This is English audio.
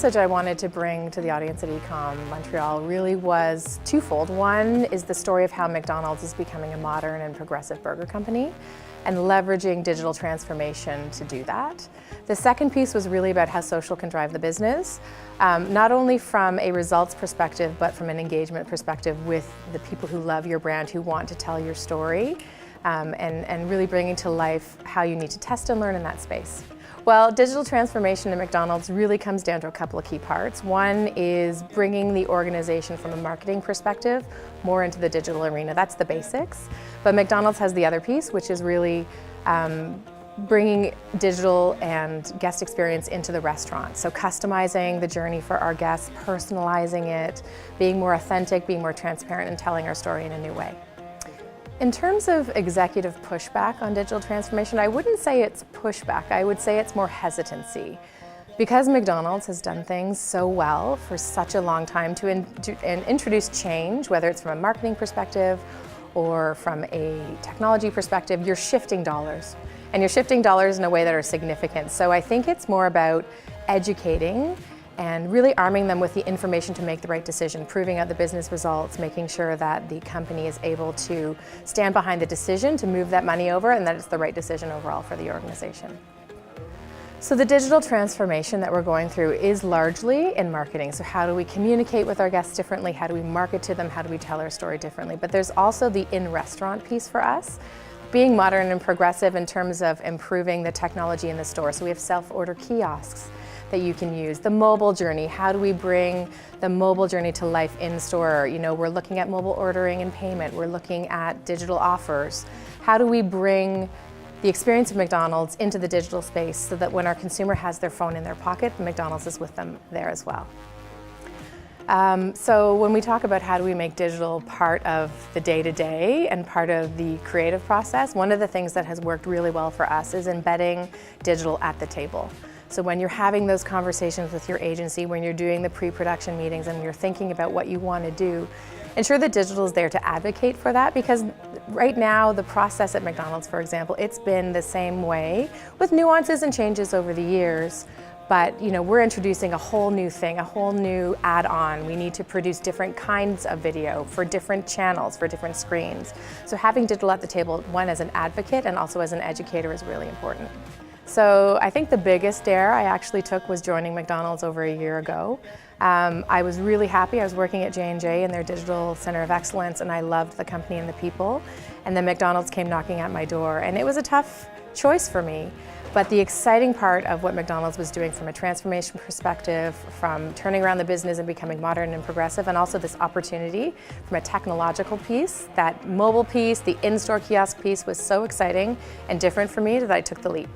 message I wanted to bring to the audience at eCOM Montreal really was twofold. One is the story of how McDonald's is becoming a modern and progressive burger company and leveraging digital transformation to do that. The second piece was really about how social can drive the business, not only from a results perspective, but from an engagement perspective with the people who love your brand, who want to tell your story, and really bringing to life how you need to test and learn in that space. Well, digital transformation at McDonald's really comes down to a couple of key parts. One is bringing the organization from a marketing perspective more into the digital arena. That's the basics. But McDonald's has the other piece, which is really bringing digital and guest experience into the restaurant. So customizing the journey for our guests, personalizing it, being more authentic, being more transparent, and telling our story in a new way. In terms of executive pushback on digital transformation, I wouldn't say it's pushback, I would say it's more hesitancy. Because McDonald's has done things so well for such a long time to introduce change, whether it's from a marketing perspective or from a technology perspective, you're shifting dollars. And you're shifting dollars in a way that are significant. So I think it's more about educating and really arming them with the information to make the right decision, proving out the business results, making sure that the company is able to stand behind the decision to move that money over and that it's the right decision overall for the organization. So the digital transformation that we're going through is largely in marketing. So how do we communicate with our guests differently? How do we market to them? How do we tell our story differently? But there's also the in-restaurant piece for us, being modern and progressive in terms of improving the technology in the store. So we have self-order kiosks that you can use. The mobile journey, how do we bring the mobile journey to life in store? You know, we're looking at mobile ordering and payment. We're looking at digital offers. How do we bring the experience of McDonald's into the digital space so that when our consumer has their phone in their pocket, McDonald's is with them there as well. So when we talk about how do we make digital part of the day-to-day and part of the creative process, one of the things that has worked really well for us is embedding digital at the table. So when you're having those conversations with your agency, when you're doing the pre-production meetings and you're thinking about what you want to do, ensure that digital is there to advocate for that, because right now the process at McDonald's, for example, it's been the same way with nuances and changes over the years. But you know, we're introducing a whole new thing, a whole new add-on. We need to produce different kinds of video for different channels, for different screens. So having digital at the table, one as an advocate and also as an educator, is really important. So I think the biggest dare I actually took was joining McDonald's over a year ago. I was really happy. I was working at J&J in their Digital Center of Excellence, and I loved the company and the people. And then McDonald's came knocking at my door, and it was a tough choice for me. But the exciting part of what McDonald's was doing from a transformation perspective, from turning around the business and becoming modern and progressive, and also this opportunity from a technological piece, that mobile piece, the in-store kiosk piece was so exciting and different for me that I took the leap.